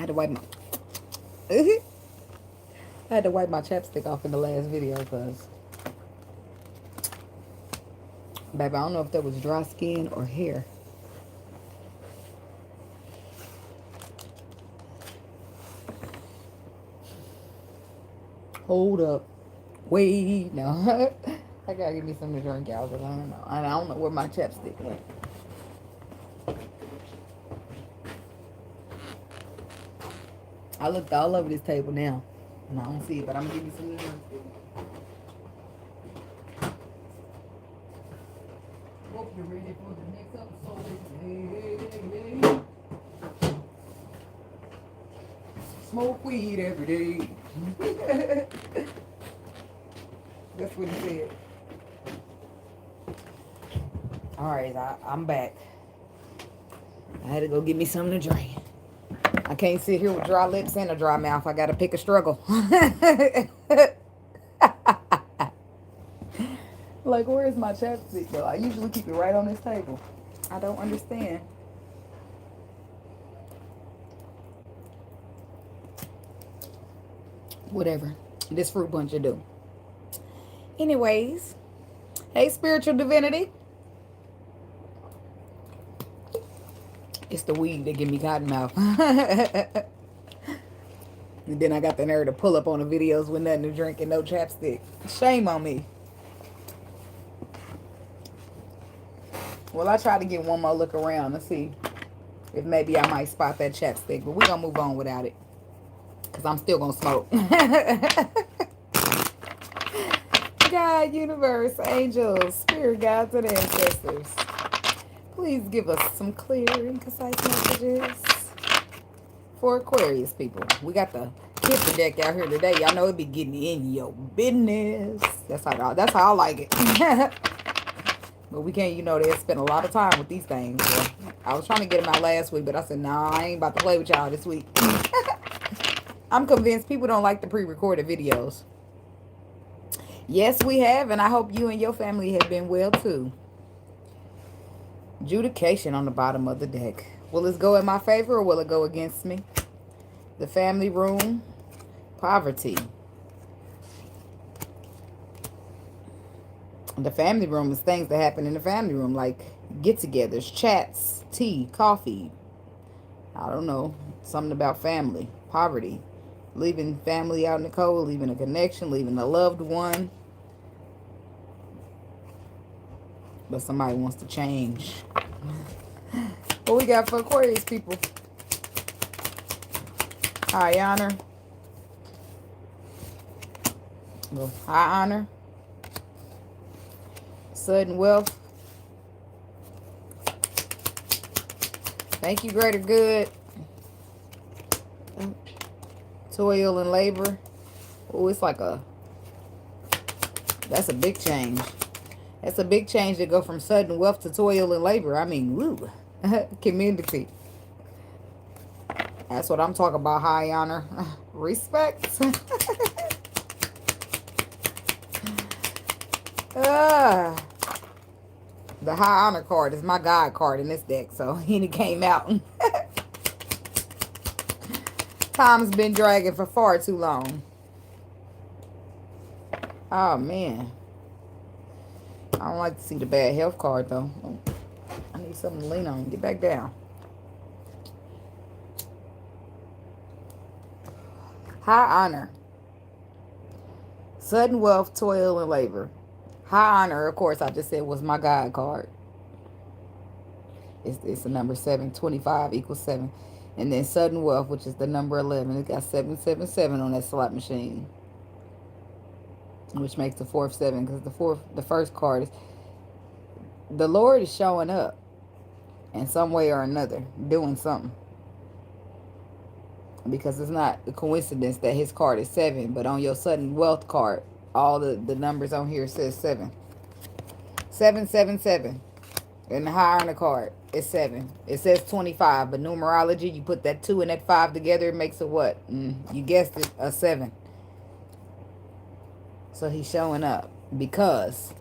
had to wipe my... I had to wipe my chapstick off in the last video because... Baby, I don't know if that was dry skin or hair. Hold up. Wait, no. I gotta give me something to drink, y'all, because I don't know. I don't know where my chapstick went. I looked all over this table now, and I don't see it, but I'm gonna give you something to drink. Hope you're ready for the next episode. Hey. Smoke weed every day. That's what he said. Alright, I'm back. I had to go get me something to drink. I can't sit here with dry lips and a dry mouth. I gotta pick a struggle. Like, where is my chapstick though? I usually keep it right on this table. I don't understand. Whatever. This fruit punch will do. Anyways. Hey, spiritual divinity. It's the weed that give me cotton mouth. And then I got the nerve to pull up on the videos with nothing to drink and no chapstick. Shame on me. Well, I tried to get one more look around and see if maybe I might spot that chapstick. But we're going to move on without it. Because I'm still going to smoke. God, universe, angels, spirit guides, and ancestors. Please give us some clear and concise messages for Aquarius people. We got the Kipper deck out here today. Y'all know it be getting in your business. That's how I like it. But we can't, they spend a lot of time with these things. So I was trying to get them out last week, but I said, nah, I ain't about to play with y'all this week. I'm convinced people don't like the pre-recorded videos. Yes, we have, and I hope you and your family have been well, too. Adjudication on the bottom of the deck. Will this go in my favor or will it go against me? The family room. Poverty. The family room is things that happen in the family room, like get-togethers, chats, tea, coffee. I don't know. Something about family. Poverty. Leaving family out in the cold, leaving a connection, leaving a loved one. But somebody wants to change. What we got for Aquarius people? High honor. Well, high honor. Sudden wealth. Thank you, greater good. Toil and labor. Oh, it's like that's a big change. That's a big change to go from sudden wealth to toil and labor. I mean, woo. Community. That's what I'm talking about, high honor. Respect. The high honor card is my God card in this deck, so he came out. Time's been dragging for far too long. Oh, man. I don't like to see the bad health card, though. I need something to lean on. Get back down. High honor. Sudden wealth, toil, and labor. High honor, of course, I just said was my God card. It's the number 7. 25 equals 7. And then sudden wealth, which is the number 11. It got 777 on that slot machine. Which makes the fourth 7. Because the first card is... The Lord is showing up. In some way or another. Doing something. Because it's not a coincidence that his card is 7. But on your sudden wealth card, all the numbers on here says 7. 777. And the high honor card is 7. It says 25. But numerology, you put that 2 and that 5 together, it makes it what? You guessed it, a 7. So he's showing up. Because,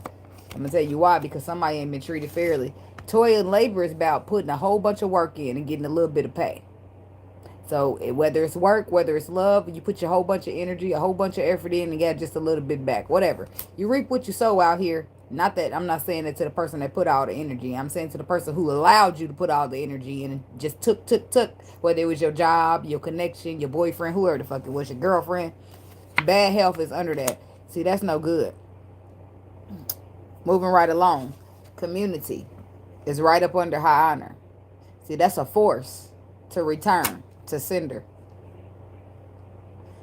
I'm going to tell you why. Because somebody ain't been treated fairly. Toil and labor is about putting a whole bunch of work in and getting a little bit of pay. So whether it's work, whether it's love, you put your whole bunch of energy, a whole bunch of effort in and get just a little bit back. Whatever. You reap what you sow out here. Not that I'm not saying it to the person that put all the energy. I'm saying to the person who allowed you to put all the energy in and just took. Whether it was your job, your connection, your boyfriend, whoever the fuck it was, your girlfriend. Bad health is under that. See, that's no good. Moving right along. Community is right up under high honor. See, that's a force to return, to sender.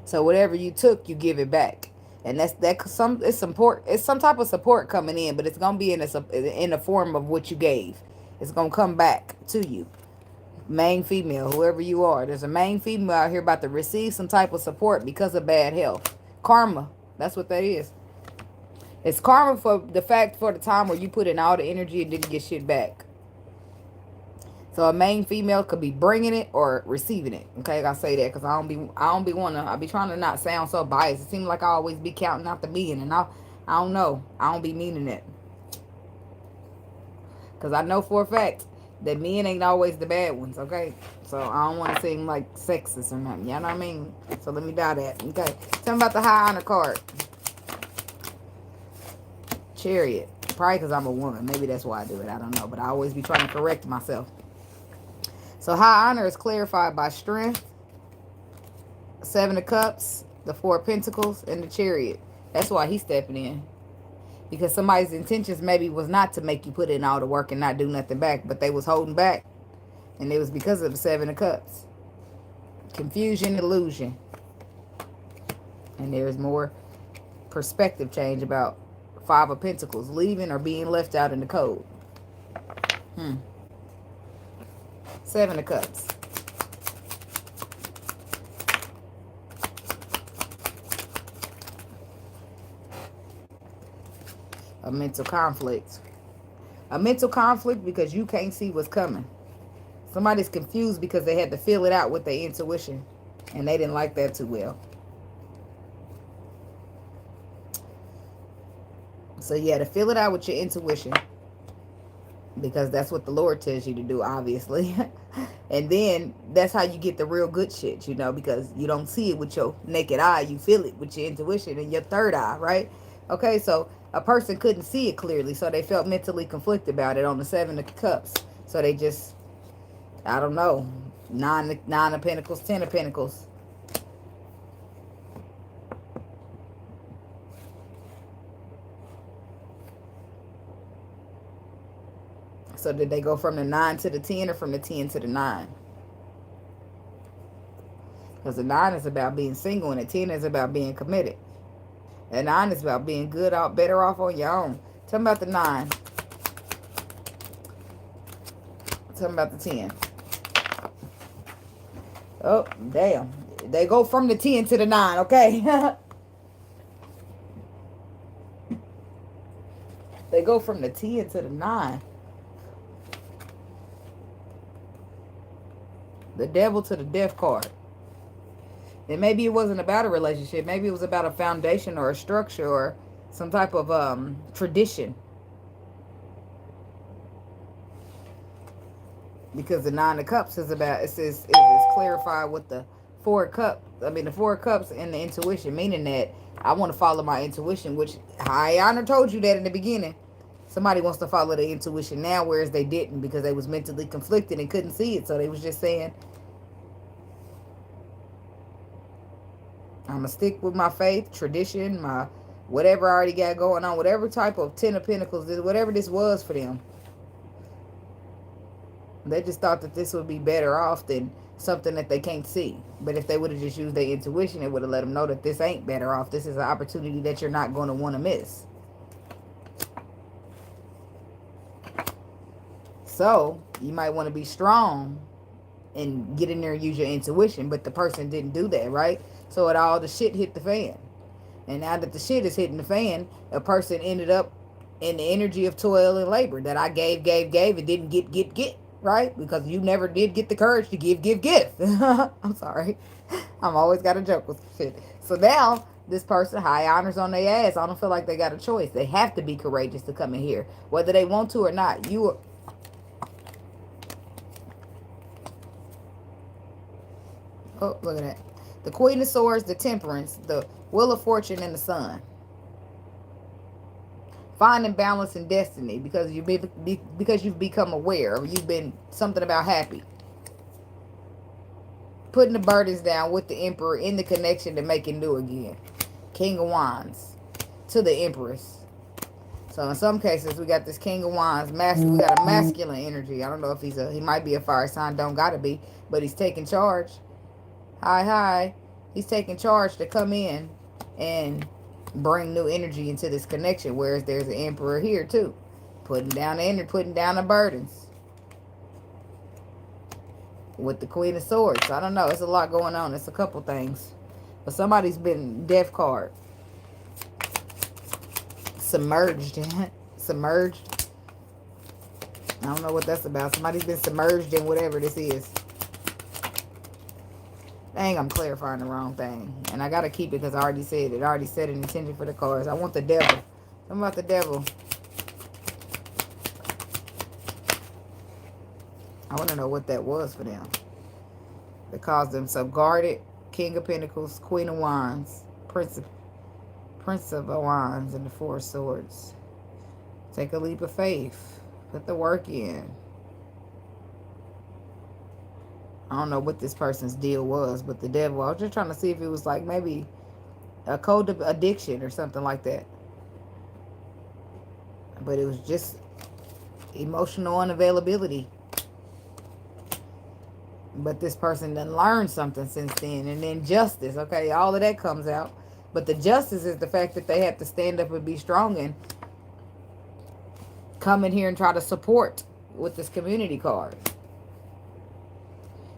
So whatever you took, you give it back. And it's some type of support coming in, but it's gonna be in the form of what you gave. It's gonna come back to you. Main female, whoever you are. There's a main female out here about to receive some type of support because of bad health. Karma. That's what that is. It's karma for the time where you put in all the energy and didn't get shit back. So a main female could be bringing it or receiving it. Okay, I gotta say that because I be trying to not sound so biased. It seems like I always be counting out the being, and I don't know. I don't be meaning it. Because I know for a fact that men ain't always the bad ones, okay? So I don't want to seem like sexist or nothing, you know what I mean? So let me die that, okay? Tell me about the high honor card. Chariot. Probably because I'm a woman. Maybe that's why I do it. I don't know. But I always be trying to correct myself. So high honor is clarified by strength, 7 of Cups, the 4 of Pentacles, and the Chariot. That's why he's stepping in. Because somebody's intentions maybe was not to make you put in all the work and not do nothing back, but they was holding back. And it was because of the 7 of Cups. Confusion, illusion. And there's more perspective change about 5 of Pentacles, leaving or being left out in the cold. 7 of Cups. A mental conflict. A mental conflict because you can't see what's coming. Somebody's confused because they had to feel it out with their intuition. And they didn't like that too well. So you had to feel it out with your intuition. Because that's what the Lord tells you to do, obviously. And then that's how you get the real good shit, you know, because you don't see it with your naked eye. You feel it with your intuition and your third eye, right? Okay, so a person couldn't see it clearly, so they felt mentally conflicted about it on the 7 of Cups. So they just, I don't know, 9 of Pentacles, 10 of Pentacles. So did they go from the 9 to the 10 or from the 10 to the 9? Because the 9 is about being single and the 10 is about being committed. The 9 is about being good out, better off on your own. Tell me about the 9. Tell me about the 10. Oh, damn. They go from the 10 to the 9, okay? They go from the 10 to the 9. The Devil to the Death card. And maybe it wasn't about a relationship. Maybe it was about a foundation or a structure or some type of tradition. Because the 9 of Cups is about, it says, it is clarified with the 4 of Cups. I mean, the 4 of Cups and the intuition, meaning that I want to follow my intuition, which High Honor told you that in the beginning. Somebody wants to follow their intuition now, whereas they didn't because they was mentally conflicted and couldn't see it. So they was just saying, I'm going to stick with my faith, tradition, my whatever I already got going on, whatever type of 10 of Pentacles, whatever this was for them. They just thought that this would be better off than something that they can't see. But if they would have just used their intuition, it would have let them know that this ain't better off. This is an opportunity that you're not going to want to miss. So you might want to be strong and get in there and use your intuition. But the person didn't do that, right? So all the shit hit the fan. And now that the shit is hitting the fan, a person ended up in the energy of toil and labor that I gave, and didn't get, right? Because you never did get the courage to give. I'm sorry. I'm always got to joke with shit. So now this person, High Honors on their ass. I don't feel like they got a choice. They have to be courageous to come in here. Whether they want to or not. Oh, look at that. The Queen of Swords, the Temperance, the Wheel of Fortune, and the Sun. Finding balance and destiny because you've become aware, or you've been something about happy. Putting the burdens down with the Emperor in the connection to make it new again. King of Wands to the Empress. So in some cases, we got this King of Wands. We got a masculine energy. I don't know if he might be a fire sign. Don't gotta be, but he's taking charge. Hi. He's taking charge to come in and bring new energy into this connection. Whereas there's an Emperor here too, putting down the energy, putting down the burdens. With the Queen of Swords, I don't know. It's a lot going on. It's a couple things, but somebody's been Death card. Submerged. Submerged. I don't know what that's about. Somebody's been submerged in whatever this is. Dang, I'm clarifying the wrong thing. And I got to keep it because I already said it. I already set an intention for the cards. I want the Devil. Something about the Devil. I want to know what that was for them. That caused them so guarded. King of Pentacles, Queen of Wands, Prince of Wands, and the Four of Swords. Take a leap of faith. Put the work in. I don't know what this person's deal was, but the Devil, I was just trying to see if it was like maybe a code of addiction or something like that. But it was just emotional unavailability. But this person done learned something since then. And then justice, okay, all of that comes out. But the justice is the fact that they have to stand up and be strong and come in here and try to support with this community card.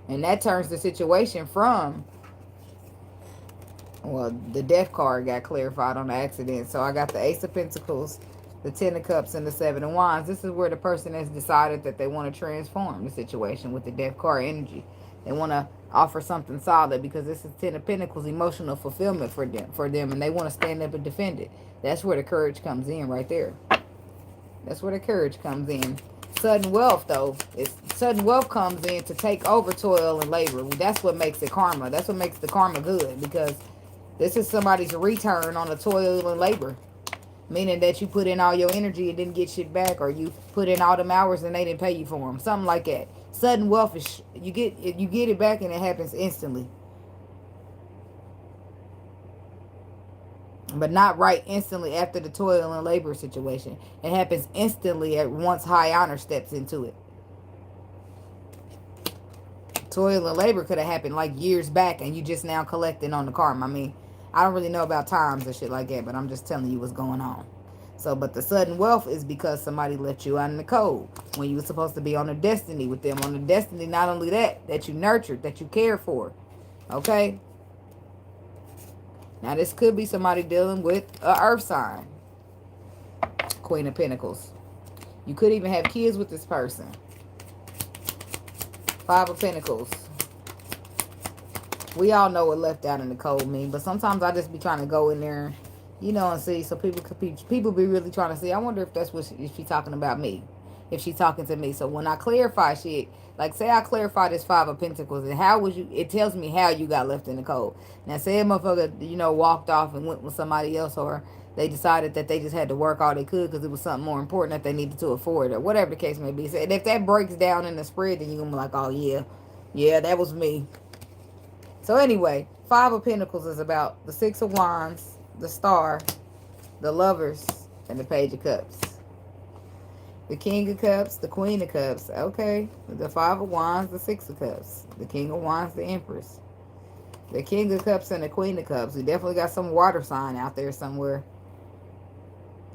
And that turns the situation from, well, the Death card got clarified on the accident. So I got the Ace of Pentacles, the Ten of Cups, and the Seven of Wands. This is where the person has decided that they want to transform the situation with the Death card energy. They want to offer something solid because this is Ten of Pentacles, emotional fulfillment for them, and they want to stand up and defend it. That's where the courage comes in right there. That's where the courage comes in. Sudden wealth, though, sudden wealth comes in to take over toil and labor. That's what makes it karma. That's what makes the karma good, because this is somebody's return on the toil and labor. Meaning that you put in all your energy and didn't get shit back, or you put in all them hours and they didn't pay you for them. Something like that. Sudden wealth is you get it back and it happens instantly. But not right instantly after the toil and labor situation. It happens instantly at once high honor steps into it. Toil and labor could have happened like years back and you just now collecting on the karma. I mean, I don't really know about times and shit like that, but I'm just telling you what's going on. So, but the sudden wealth is because somebody left you out in the cold when you were supposed to be on a destiny with them. On a destiny, not only that you nurtured, that you cared for. Okay? Now, this could be somebody dealing with an earth sign. Queen of Pentacles. You could even have kids with this person. Five of Pentacles. We all know what left out in the cold mean, but sometimes I just be trying to go in there, you know, and see. So people be really trying to see. I wonder if that's what if she's talking about me, if she's talking to me. So when I clarify shit, like say I clarify this Five of Pentacles, and how was you? It tells me how you got left in the cold. Now say a motherfucker, you know, walked off and went with somebody else, or they decided that they just had to work all they could because it was something more important that they needed to afford, or whatever the case may be. So if that breaks down in the spread, then you're gonna be like, oh yeah, that was me. So anyway, Five of Pentacles is about the Six of Wands, the Star, the Lovers, and the Page of Cups. The King of Cups, the Queen of Cups. Okay. The Five of Wands, the Six of Cups. The King of Wands, the Empress. The King of Cups and the Queen of Cups. We definitely got some water sign out there somewhere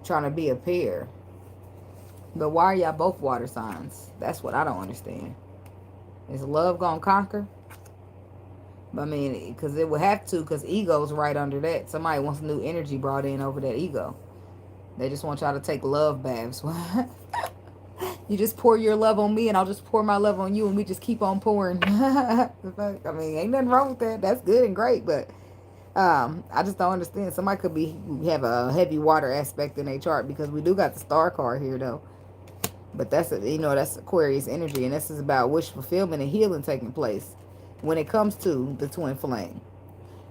trying to be a pair. But why are y'all both water signs? That's what I don't understand. Is love gonna conquer? I mean, because it would have to, because ego's right under that. Somebody wants new energy brought in over that ego. They just want y'all to take love baths. You just pour your love on me and I'll just pour my love on you and we just keep on pouring. I mean, ain't nothing wrong with that. That's good and great, but I just don't understand. Somebody could have a heavy water aspect in their chart, because we do got the Star card here though. But that's Aquarius energy, and this is about wish fulfillment and healing taking place. when it comes to the twin flame.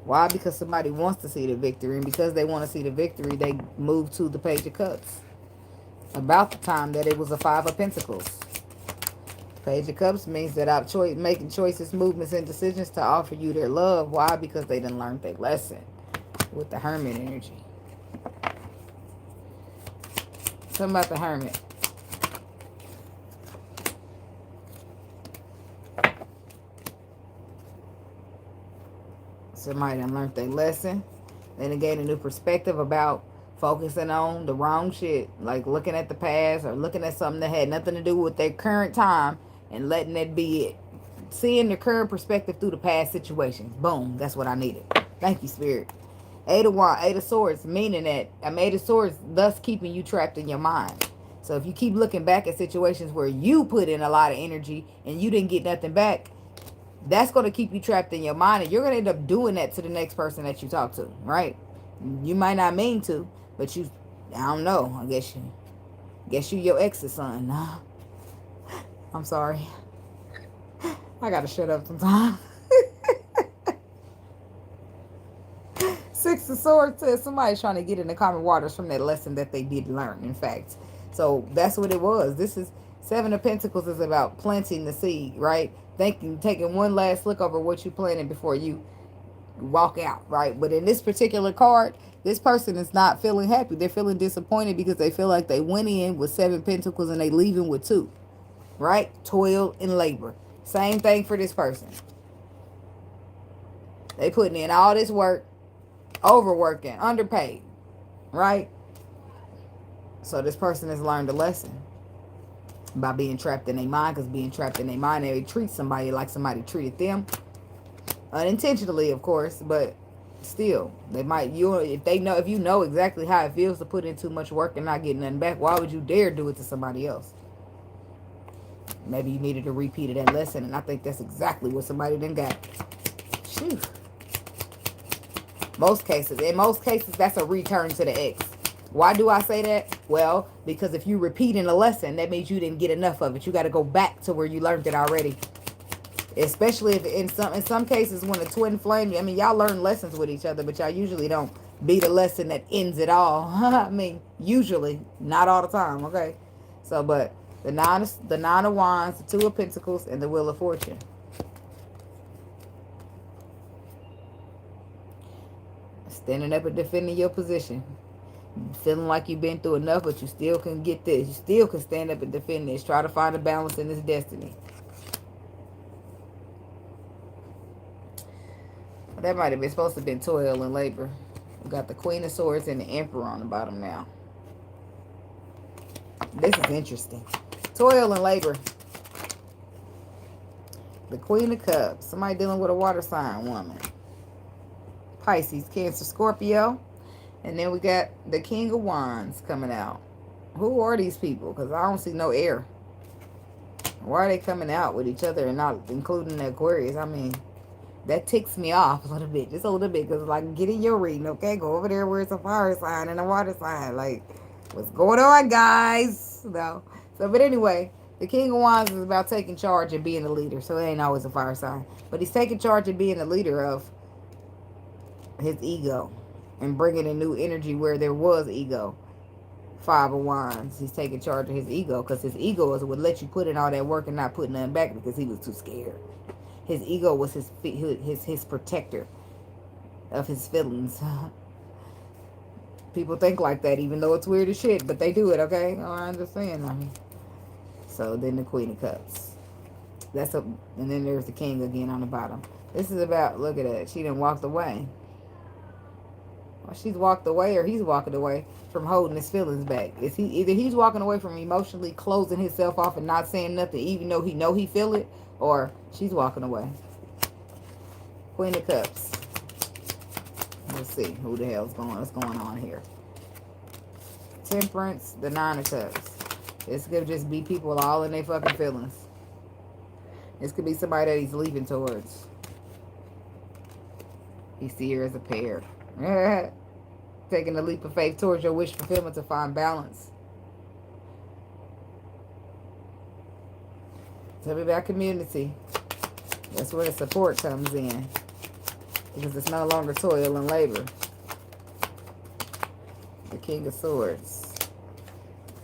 Why? Because somebody wants to see the victory. And because they want to see the victory, they move to the Page of Cups. About the time that it was a Five of Pentacles. Page of Cups means that I'm making choices, movements, and decisions to offer you their love. Why? Because they didn't learn their lesson with the Hermit energy. Something about the Hermit. Somebody done learned their lesson. Then they gained a new perspective about focusing on the wrong shit. Like looking at the past or looking at something that had nothing to do with their current time and letting it be it. Seeing the current perspective through the past situations. Boom. That's what I needed. Thank you, Spirit. Eight of Swords, meaning that Eight of Swords, thus keeping you trapped in your mind. So if you keep looking back at situations where you put in a lot of energy and you didn't get nothing back, that's going to keep you trapped in your mind. And you're going to end up doing that to the next person that you talk to, right? You might not mean to, but you, I don't know. I guess you your ex's son. Nah. I'm sorry. I got to shut up sometimes. Six of Swords says somebody's trying to get in the common waters from that lesson that they did learn, in fact. So that's what it was. This is Seven of Pentacles is about planting the seed, right? Taking one last look over what you planted before you walk out, right? But in this particular card, this person is not feeling happy. They're feeling disappointed because they feel like they went in with Seven Pentacles and they leaving with two, right? Toil and labor. Same thing for this person. They putting in all this work, overworking, underpaid, right? So this person has learned a lesson by being trapped in their mind, because being trapped in their mind, they treat somebody like somebody treated them. Unintentionally, of course, but still, they might, if you know exactly how it feels to put in too much work and not get nothing back, why would you dare do it to somebody else? Maybe you needed a repeat of that lesson, and I think that's exactly what somebody done got. Phew. In most cases, that's a return to the ex. Why do I say that? Well, because if you repeating a lesson, that means you didn't get enough of it. You got to go back to where you learned it already. Especially if in some cases when a twin flame, I mean, y'all learn lessons with each other, but y'all usually don't be the lesson that ends it all. I mean, usually, not all the time, okay? So, but the nine of Wands, the Two of Pentacles, and the Wheel of Fortune. Standing up and defending your position. Feeling like you've been through enough, but you still can get this. You still can stand up and defend this. Try to find a balance in this destiny. That might have been supposed to have been toil and labor. We got the Queen of Swords and the Emperor on the bottom now. This is interesting. Toil and labor. The Queen of Cups. Somebody dealing with a water sign woman. Pisces, Cancer, Scorpio. And then we got the King of Wands coming out. Who are these people? Because I don't see no air. Why are they coming out with each other and not including the Aquarius? I mean, that ticks me off a little bit. Just a little bit. Because, like, get in your reading, okay? Go over there where it's a fire sign and a water sign. Like, what's going on, guys? No. So, but anyway, the King of Wands is about taking charge and being a leader. So, it ain't always a fire sign. But he's taking charge and being a leader of his ego. And bringing a new energy where there was ego. Five of Wands. He's taking charge of his ego. Because his ego would let you put in all that work and not put nothing back because he was too scared. His ego was his protector of his feelings. People think like that, even though it's weird as shit. But they do it, okay? Oh, I understand. I mean, so then the Queen of Cups. And then there's the King again on the bottom. This is about, look at that. She done walked away. Well, she's walked away or he's walking away from holding his feelings back. Either he's walking away from emotionally closing himself off and not saying nothing even though he feel it, or she's walking away. Queen of Cups. Let's see what's going on here. Temperance, the Nine of Cups. This could just be people all in their fucking feelings. This could be somebody that he's leaving towards. He see her as a pair. Taking a leap of faith towards your wish fulfillment to find balance. Tell me about community. That's where the support comes in. Because it's no longer toil and labor. The King of Swords.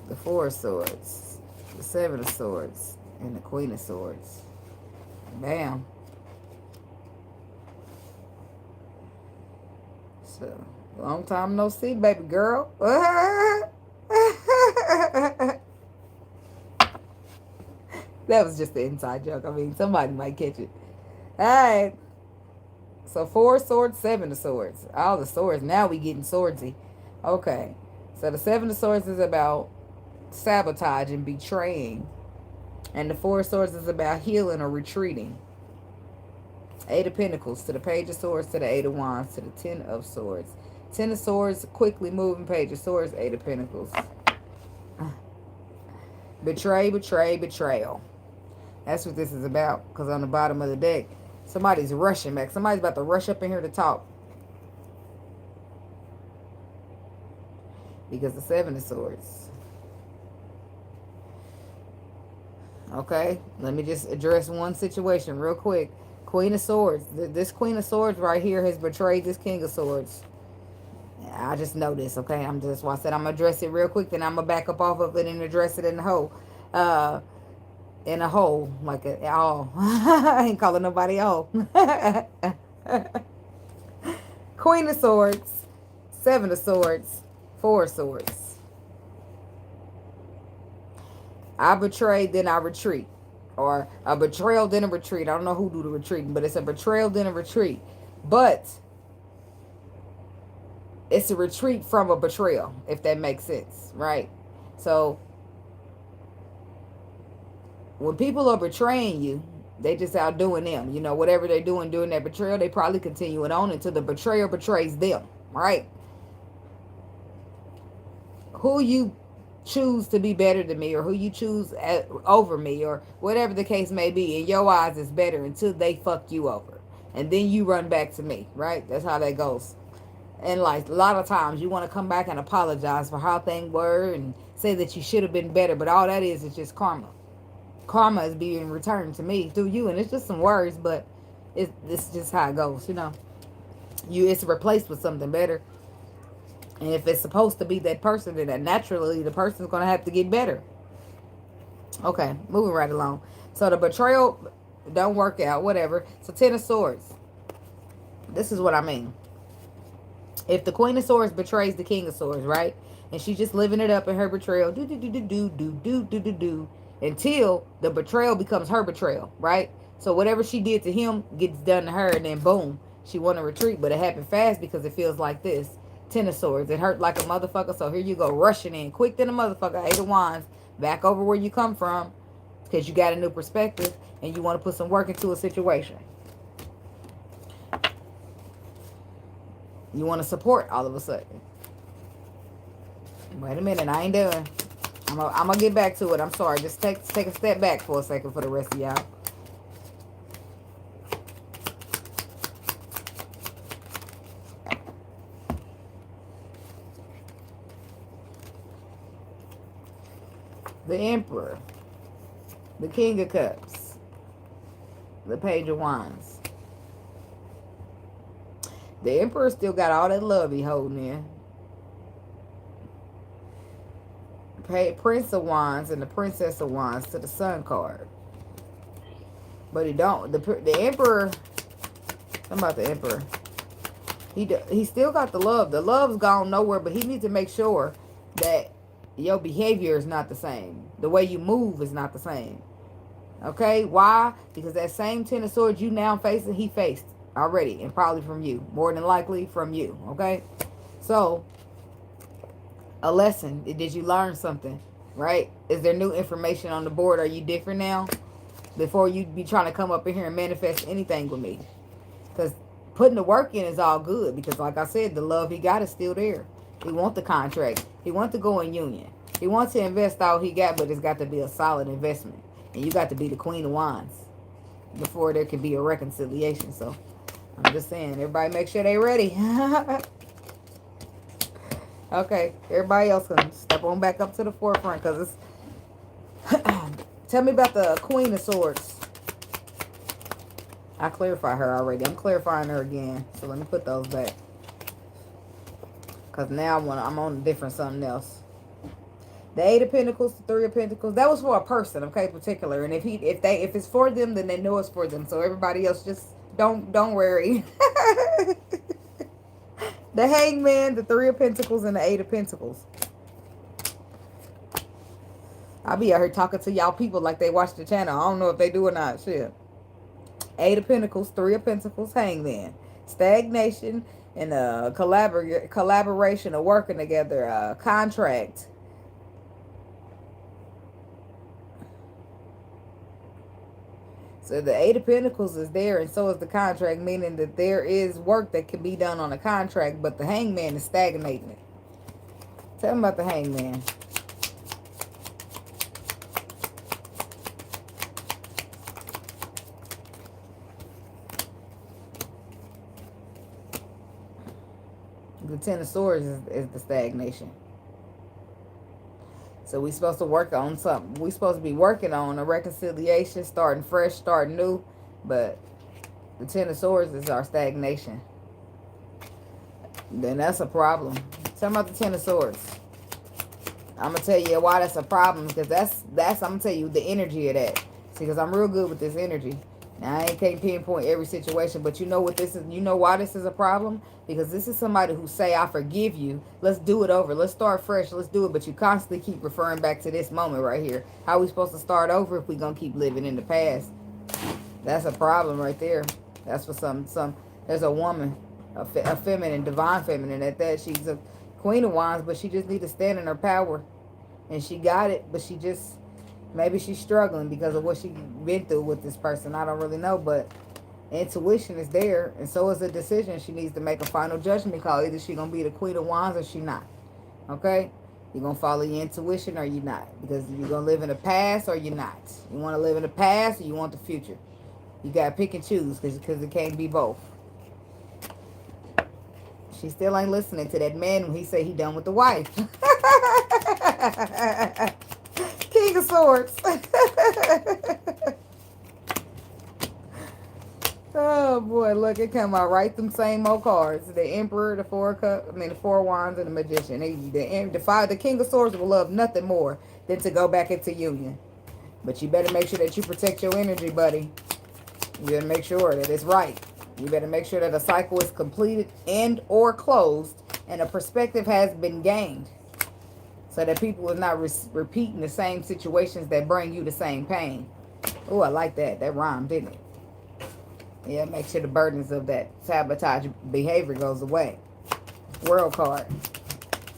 The Four of Swords. The Seven of Swords. And the Queen of Swords. Bam. So, long time no see, baby girl. That was just an inside joke. I mean, somebody might catch it. Alright. So 4 swords, 7 of swords. All the swords. Now we getting swordsy. Okay. So the 7 of swords is about sabotage and betraying. And the 4 of swords is about healing or retreating. 8 of pentacles to the page of swords to the 8 of wands to the 10 of swords. 10 of swords, quickly moving, page of swords, 8 of pentacles. Betray, betray, betrayal. That's what this is about. Because on the bottom of the deck, somebody's rushing back. Somebody's about to rush up in here to talk. Because the 7 of swords. Okay, let me just address one situation real quick. Queen of Swords. This Queen of Swords right here has betrayed this King of Swords. I just know this, okay? That's why I said I'm going to address it real quick. Then I'm going to back up off of it and address it in the hole. In a hole. Like a all. I ain't calling nobody a hole. Queen of Swords. 7 of Swords. 4 of Swords. I betray, then I retreat. Or a betrayal, then a retreat. I don't know who do the retreating, but it's a betrayal, then a retreat. But it's a retreat from a betrayal, if that makes sense, right? So when people are betraying you, they just outdoing them. You know, whatever they're doing during that betrayal, they probably continue it on until the betrayer betrays them, right? Who you choose to be better than me, or who you choose over me, or whatever the case may be, in your eyes is better until they fuck you over. And then you run back to me, right? That's how that goes. And like a lot of times you want to come back and apologize for how things were and say that you should have been better, but all that is just karma is being returned to me through you. And it's just some words, but it's just how it goes, you know. It's replaced with something better. And if it's supposed to be that person, then naturally the person's going to have to get better. Okay, moving right along. So the betrayal don't work out, whatever. So 10 of Swords. This is what I mean. If the Queen of Swords betrays the King of Swords, right? And she's just living it up in her betrayal. Until the betrayal becomes her betrayal, right? So whatever she did to him gets done to her, and then boom, she want to retreat. But it happened fast because it feels like this. 10 of Swords. It hurt like a motherfucker. So here you go, rushing in quick than a motherfucker. 8 of Wands. Back over where you come from. Because you got a new perspective. And you want to put some work into a situation. You want to support all of a sudden. Wait a minute. I ain't done. I'm going to get back to it. I'm sorry. Just take a step back for a second for the rest of y'all. The Emperor, the King of Cups, the Page of Wands. The Emperor still got all that love he holding in. Prince of Wands and the Princess of Wands to the Sun card. But he don't. The Emperor, something about the Emperor. He still got the love. The love's gone nowhere, but he needs to make sure that your behavior is not the same. The way you move is not the same. Okay? Why? Because that same 10 of Swords you now facing, he faced already. And probably from you. More than likely from you. Okay? So, a lesson. Did you learn something? Right? Is there new information on the board? Are you different now? Before you be trying to come up in here and manifest anything with me. Because putting the work in is all good. Because like I said, the love he got is still there. He wants the contract. He wants to go in union. He wants to invest all he got, but it's got to be a solid investment. And you got to be the Queen of Wands before there can be a reconciliation. So, I'm just saying, everybody make sure they ready. Okay, everybody else can step on back up to the forefront because it's... Tell me about the Queen of Swords. I clarified her already. I'm clarifying her again. So let me put those back. Because now I'm on a different something else. The Eight of Pentacles, the Three of Pentacles. That was for a person, okay, particular. And if it's for them, then they know it's for them. So everybody else just don't worry. The Hangman, the Three of Pentacles, and the Eight of Pentacles. I'll be out here talking to y'all people like they watch the channel. I don't know if they do or not. Shit. Eight of Pentacles, Three of Pentacles, Hangman. Stagnation and collaboration or working together. Contract. So the Eight of Pentacles is there, and so is the contract, meaning that there is work that can be done on a contract, but the Hangman is stagnating it. Tell me about the Hangman. The Ten of Swords is the stagnation. So we're supposed to work on something. We're supposed to be working on a reconciliation, starting fresh, starting new. But the Ten of Swords is our stagnation. Then that's a problem. Tell me about the Ten of Swords. I'm going to tell you why that's a problem. Because that's I'm going to tell you the energy of that. See, because I'm real good with this energy. Now, I can't pinpoint every situation, but you know what this is. You know why this is a problem? Because this is somebody who say, I forgive you. Let's do it over. Let's start fresh. Let's do it. But you constantly keep referring back to this moment right here. How are we supposed to start over if we're going to keep living in the past? That's a problem right there. That's for some there's a woman, a feminine, divine feminine at that. She's a Queen of Wands, but she just needs to stand in her power. And she got it, but she just... Maybe she's struggling because of what she's been through with this person. I don't really know, but intuition is there. And so is a decision. She needs to make a final judgment call. Either she's going to be the Queen of Wands or she's not. Okay? You're going to follow your intuition or you're not. Because you're going to live in the past or you're not. You want to live in the past or you want the future. You got to pick and choose because it can't be both. She still ain't listening to that man when he say he done with the wife. King of Swords. Oh boy, look, it come out right them same old cards. The Emperor, the Four of Wands, and the Magician. The King of Swords will love nothing more than to go back into union. But you better make sure that you protect your energy, buddy. You better make sure that it's right. You better make sure that a cycle is completed and or closed and a perspective has been gained. So that people are not repeating the same situations that bring you the same pain. Oh, I like that. That rhymed, didn't it? Yeah, make sure the burdens of that sabotage behavior goes away. World card.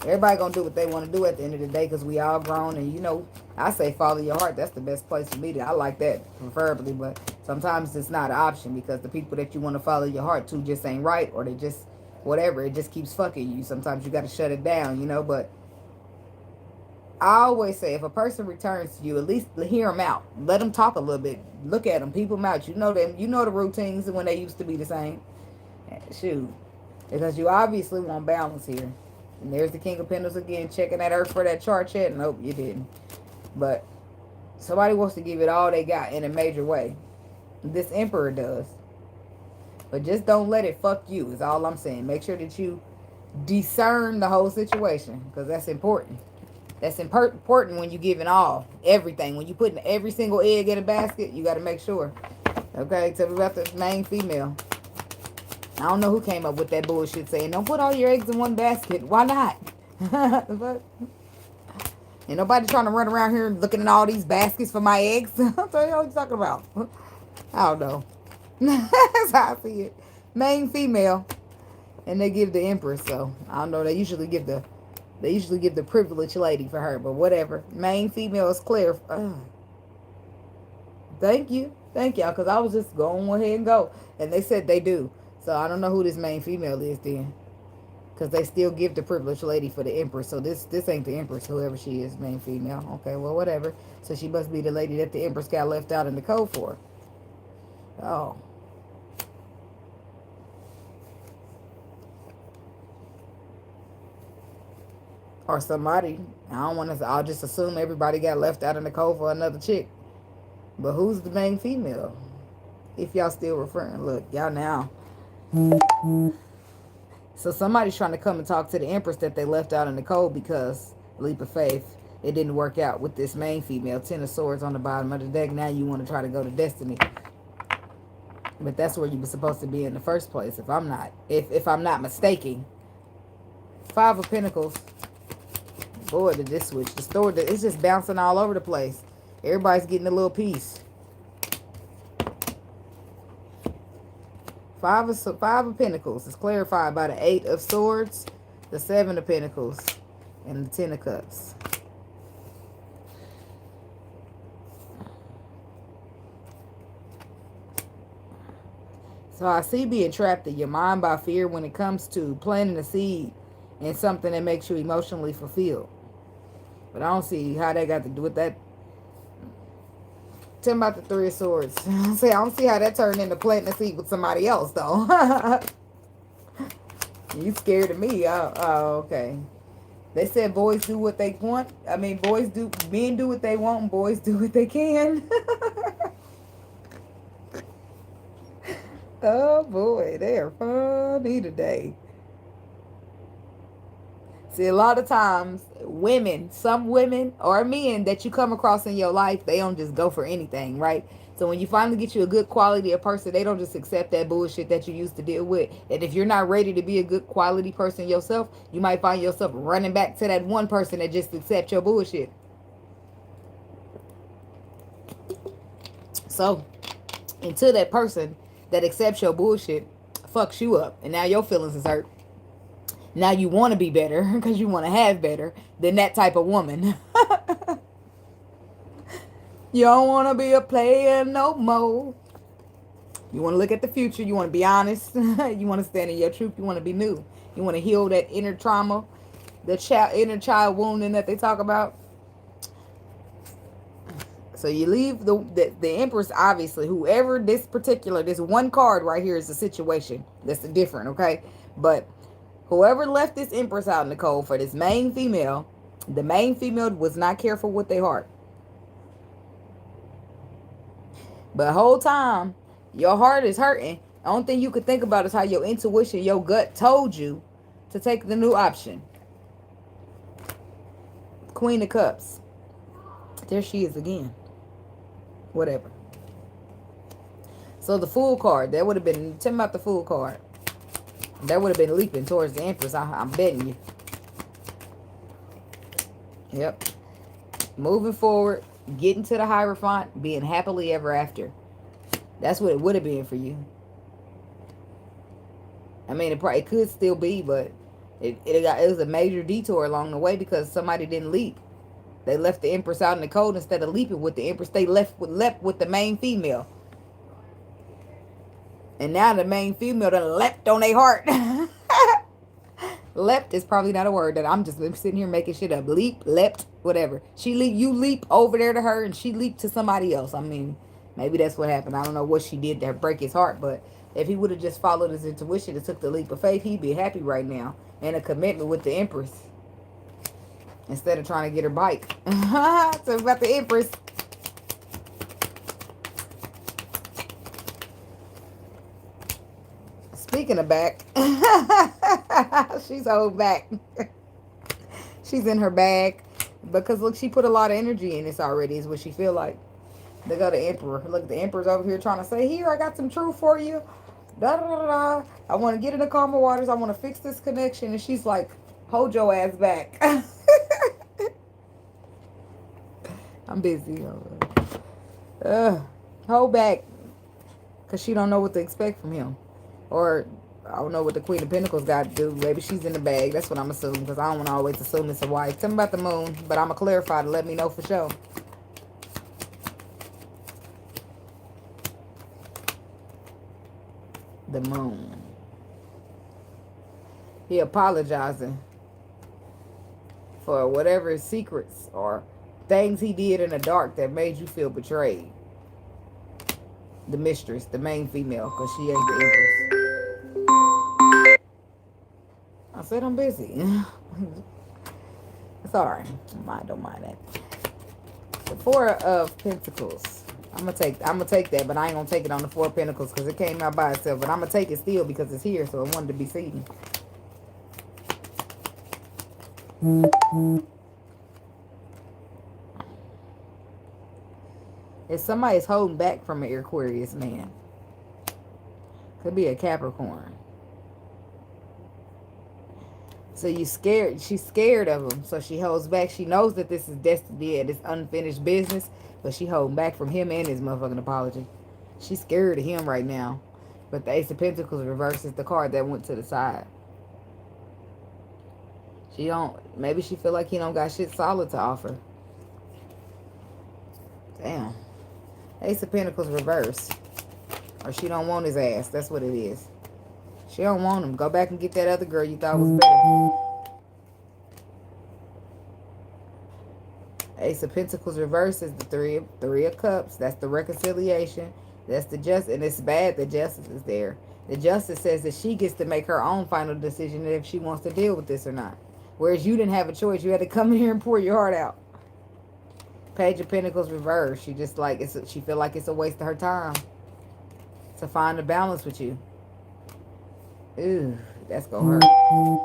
Everybody gonna do what they want to do at the end of the day because we all grown. And, you know, I say follow your heart. That's the best place for me. I like that, preferably. But sometimes it's not an option because the people that you want to follow your heart to just ain't right. Or they just, whatever. It just keeps fucking you. Sometimes you got to shut it down, you know. But I always say, if a person returns to you, at least hear them out. Let them talk a little bit. Look at them. People them out. You know them. You know the routines when they used to be the same. Shoot. Because you obviously want balance here. And there's the King of Pentacles again. Checking that earth for that chart yet? Nope, you didn't. But somebody wants to give it all they got in a major way. This Emperor does. But just don't let it fuck you is all I'm saying. Make sure that you discern the whole situation. Because that's important. That's important when you giving all, everything. When you putting every single egg in a basket, you got to make sure. Okay, tell me about the main female. I don't know who came up with that bullshit saying, don't put all your eggs in one basket. Why not? Ain't nobody trying to run around here looking at all these baskets for my eggs. What the hell are you talking about? I don't know. That's how I see it. Main female. And they give the Empress, so I don't know. They usually give the privileged lady for her, but whatever. Main female is clear. Thank you. Thank y'all, because I was just going ahead and go. And they said they do. So I don't know who this main female is then. Because they still give the privileged lady for the Empress. So this ain't the Empress, whoever she is, main female. Okay, well, whatever. So she must be the lady that the Empress got left out in the code for. Oh. Or somebody. I don't want to... I'll just assume everybody got left out in the code for another chick. But who's the main female? If y'all still referring, look, y'all now. So somebody's trying to come and talk to the Empress that they left out in the cold because, leap of faith, it didn't work out with this main female. 10 of Swords on the bottom of the deck. Now you want to try to go to Destiny. But that's where you were supposed to be in the first place, if I'm not mistaken. 5 of Pentacles. Boy, did this switch. The store, it's just bouncing all over the place. Everybody's getting a little piece. 5 of Pentacles is clarified by the 8 of Swords, the 7 of Pentacles, and the 10 of Cups. So I see being trapped in your mind by fear when it comes to planting a seed in something that makes you emotionally fulfilled. But I don't see how that got to do with that. Tell me about the 3 of Swords. See, I don't see how that turned into planting a seed with somebody else, though. You scared of me. Oh, okay. They said boys do what they want. I mean, men do what they want, and boys do what they can. Oh, boy. They are funny today. See, a lot of times, some women or men that you come across in your life, they don't just go for anything, right? So when you finally get you a good quality of person, they don't just accept that bullshit that you used to deal with. And if you're not ready to be a good quality person yourself, you might find yourself running back to that one person that just accepts your bullshit. So, until that person that accepts your bullshit fucks you up, and now your feelings is hurt. Now you want to be better because you want to have better than that type of woman. You don't want to be a player no more. You want to look at the future. You want to be honest. You want to stand in your truth. You want to be new. You want to heal that inner trauma, the inner child wounding that they talk about. So you leave the Empress, obviously, whoever this one card right here is a situation that's different, okay? But whoever left this Empress out in the cold for this main female, the main female was not careful with their heart. But the whole time, your heart is hurting. The only thing you could think about is how your intuition, your gut told you to take the new option. Queen of Cups. There she is again. Whatever. So the Fool card, that would have been, tell me about the Fool card. That would have been leaping towards the Empress. I'm betting you. Yep. Moving forward. Getting to the Hierophant. Being happily ever after. That's what it would have been for you. I mean, it could still be, but it was a major detour along the way because somebody didn't leap. They left the Empress out in the cold instead of leaping with the Empress. They leapt with the main female. And now the main female done leapt on their heart. Leapt is probably not a word that I'm just sitting here making shit up. Leapt, whatever. You leap over there to her and she leaped to somebody else. I mean, maybe that's what happened. I don't know what she did to break his heart, but if he would have just followed his intuition and took the leap of faith, he'd be happy right now. And a commitment with the Empress. Instead of trying to get her bike. So about the Empress. Speaking of back. She's old back. She's in her bag. Because look, she put a lot of energy in this already, is what she feel like. They go to Emperor. Look, the Emperor's over here trying to say, here, I got some truth for you. Da, da, da, da. I want to get in the calmer waters. I want to fix this connection. And she's like, hold your ass back. I'm busy. Hold back. Because she don't know what to expect from him. Or I don't know what the Queen of Pentacles got to do. Maybe she's in the bag. That's what I'm assuming. Because I don't want to always assume it's a wife. Tell me about the moon. But I'm going to clarify to let me know for sure. The moon. He apologizing for whatever secrets or things he did in the dark that made you feel betrayed. The mistress, the main female, because she ain't the Empress. I said I'm busy. It's alright. Don't mind that. The 4 of Pentacles. I'm gonna take that, but I ain't gonna take it on the Four of Pentacles because it came out by itself. But I'm gonna take it still because it's here, so it wanted to be seen. If somebody's holding back from an Aquarius man, could be a Capricorn. So you scared, she's scared of him, so she holds back. She knows that this is destiny and it's unfinished business, but she holding back from him and his motherfucking apology. She's scared of him right now. But the Ace of Pentacles reverse is the card that went to the side. She don't, maybe she feel like he don't got shit solid to offer. Damn. Ace of Pentacles reverse. Or she don't want his ass. That's what it is. She don't want him. Go back and get that other girl you thought was better. Ace of Pentacles reverse is the three of Cups. That's the reconciliation. That's the justice. And it's bad that justice is there. The justice says that she gets to make her own final decision if she wants to deal with this or not. Whereas you didn't have a choice. You had to come in here and pour your heart out. Page of Pentacles reverse. She just like, she feel like it's a waste of her time to find a balance with you. Ooh, that's gonna hurt.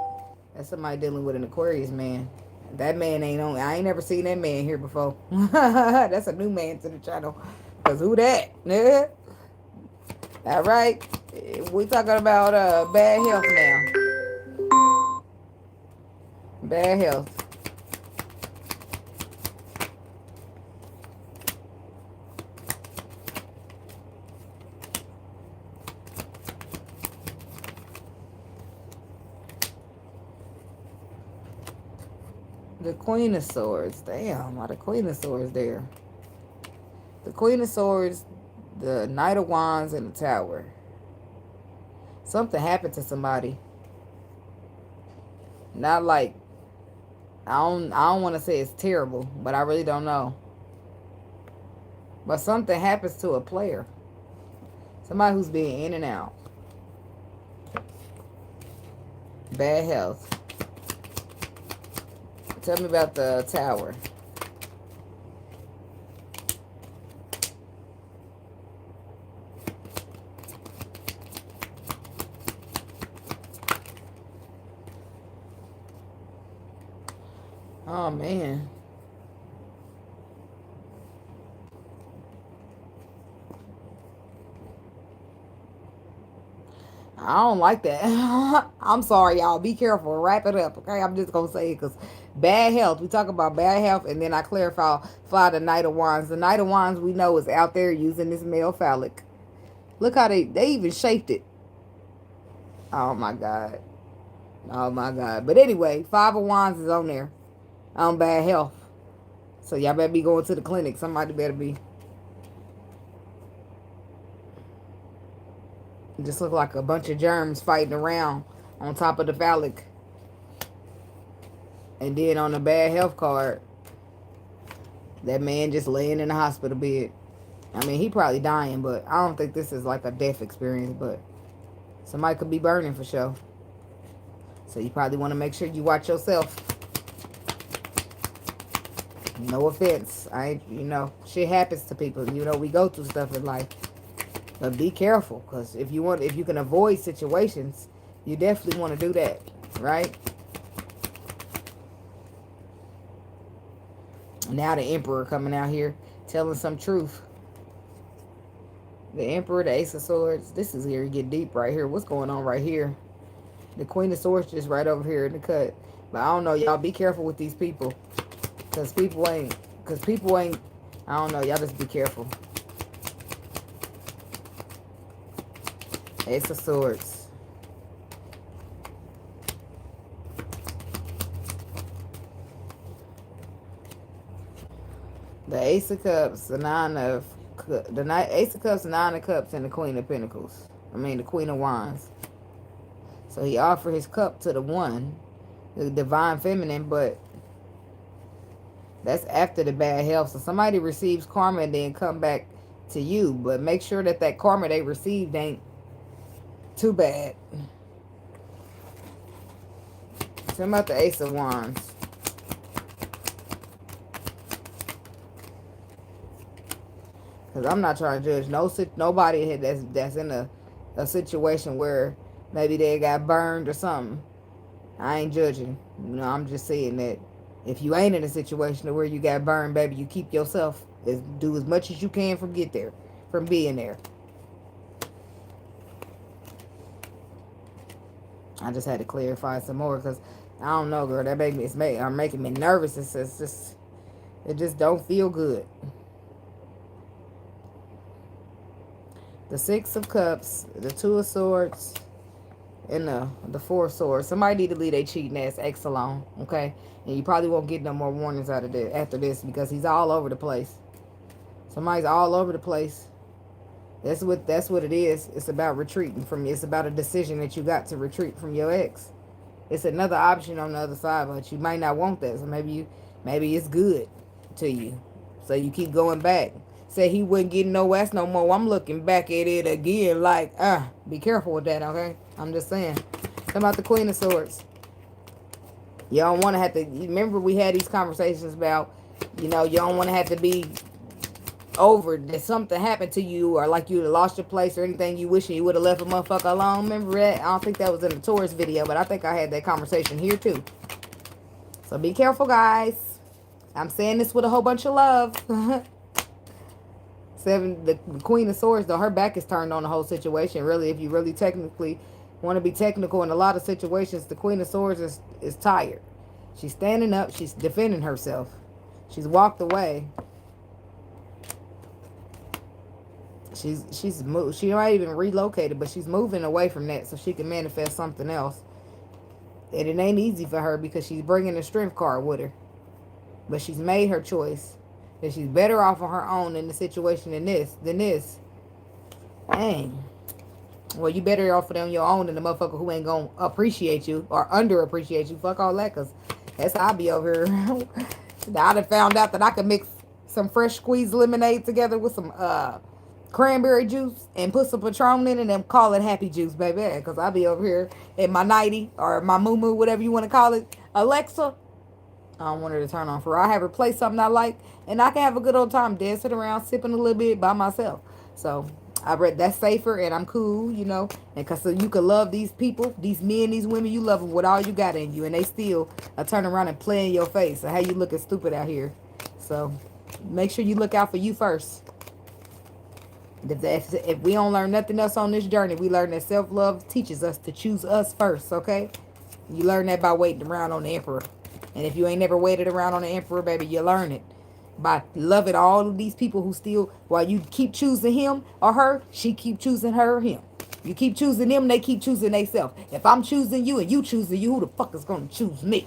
That's somebody dealing with an Aquarius man. That man ain't on. I ain't never seen that man here before. That's a new man to the channel. Cause who that? Yeah. All right. We talking about bad health now. Bad health. The Queen of Swords. Damn, why the Queen of Swords there? The Queen of Swords, the Knight of Wands, and the Tower. Something happened to somebody. Not like, I don't want to say it's terrible, but I really don't know. But something happens to a player. Somebody who's being in and out. Bad health. Tell me about the Tower. Oh, man. I don't like that. I'm sorry, y'all. Be careful. Wrap it up, okay? I'm just going to say it because bad health. We talk about bad health, and then I clarify the Knight of Wands. The Knight of Wands we know is out there using this male phallic. Look how they even shaped it. Oh, my God. Oh, my God. But anyway, Five of Wands is on there. On bad health. So y'all better be going to the clinic. Somebody better be. It just look like a bunch of germs fighting around on top of the phallic. And then on the bad health card, that man just laying in the hospital bed. I mean, he probably dying, but I don't think this is like a death experience, but somebody could be burning for sure. So you probably want to make sure you watch yourself. No offense. Shit happens to people. We go through stuff in life. But be careful, because if you can avoid situations, you definitely want to do that, right? Now the Emperor coming out here telling some truth. The Emperor, the Ace of Swords. This is here to get deep right here. What's going on right here? The Queen of Swords just right over here in the cut. But I don't know, y'all be careful with these people. Because people ain't, I don't know, y'all just be careful. Ace of Swords. The Ace of Cups, the Ace of Cups, Nine of Cups, and the Queen of Pentacles. The Queen of Wands. So he offered his cup to the one, the Divine Feminine, but that's after the bad health. So somebody receives karma and then come back to you. But make sure that karma they received ain't too bad. Tell me about the Ace of Wands. Because I'm not trying to judge nobody that's in a situation where maybe they got burned or something. I ain't judging. You know, I'm just saying that if you ain't in a situation where you got burned, baby, you keep yourself. Do as much as you can from being there. I just had to clarify some more because I don't know, girl. That making me nervous. It just don't feel good. The Six of Cups, the Two of Swords, and the Four of Swords. Somebody need to leave their cheating ass ex alone, okay? And you probably won't get no more warnings out of this after this because he's all over the place. Somebody's all over the place. That's what it is. It's about retreating from you. It's about a decision that you got to retreat from your ex. It's another option on the other side, but you might not want that. So maybe it's good to you. So you keep going back. Say he wouldn't get no ass no more. I'm looking back at it again like, be careful with that, okay? I'm just saying. Talking about the Queen of Swords. You don't want to have to, remember we had these conversations about, you don't want to have to be over that something happened to you or like you lost your place or anything you wishing you would have left a motherfucker alone. Remember that? I don't think that was in the Taurus video, but I think I had that conversation here too. So be careful, guys. I'm saying this with a whole bunch of love. The Queen of Swords, though, her back is turned on the whole situation. Really, if you really technically want to be technical in a lot of situations, the Queen of Swords is tired. She's standing up. She's defending herself. She's walked away. She's moved. She might even relocated, but she's moving away from that so she can manifest something else. And it ain't easy for her because she's bringing the Strength card with her. But she's made her choice. That she's better off on her own in the situation than this. Dang. Well, you better off on your own than the motherfucker who ain't gonna appreciate you or underappreciate you. Fuck all that, because that's how I be over here. I done found out that I can mix some fresh squeezed lemonade together with some cranberry juice and put some Patron in it and call it happy juice, baby. Because I be over here in my nightie or my moo-moo, whatever you want to call it. Alexa, I don't want her to turn on for her. I have her play something I like, and I can have a good old time dancing around, sipping a little bit by myself. So I read that's safer, and I'm cool, and because so you can love these people, these men, these women, you love them with all you got in you, and they still turn around and play in your face. So how you looking stupid out here? So make sure you look out for you first. If we don't learn nothing else on this journey, we learn that self-love teaches us to choose us first, okay? You learn that by waiting around on the Emperor. And if you ain't never waited around on the Emperor, baby, you learn it by loving all of these people who still, while you keep choosing him or her, she keep choosing her or him. You keep choosing them, they keep choosing themselves. If I'm choosing you and you choosing you, who the fuck is going to choose me?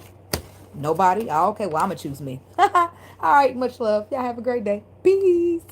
Nobody? Oh, okay, well, I'm going to choose me. All right, much love. Y'all have a great day. Peace.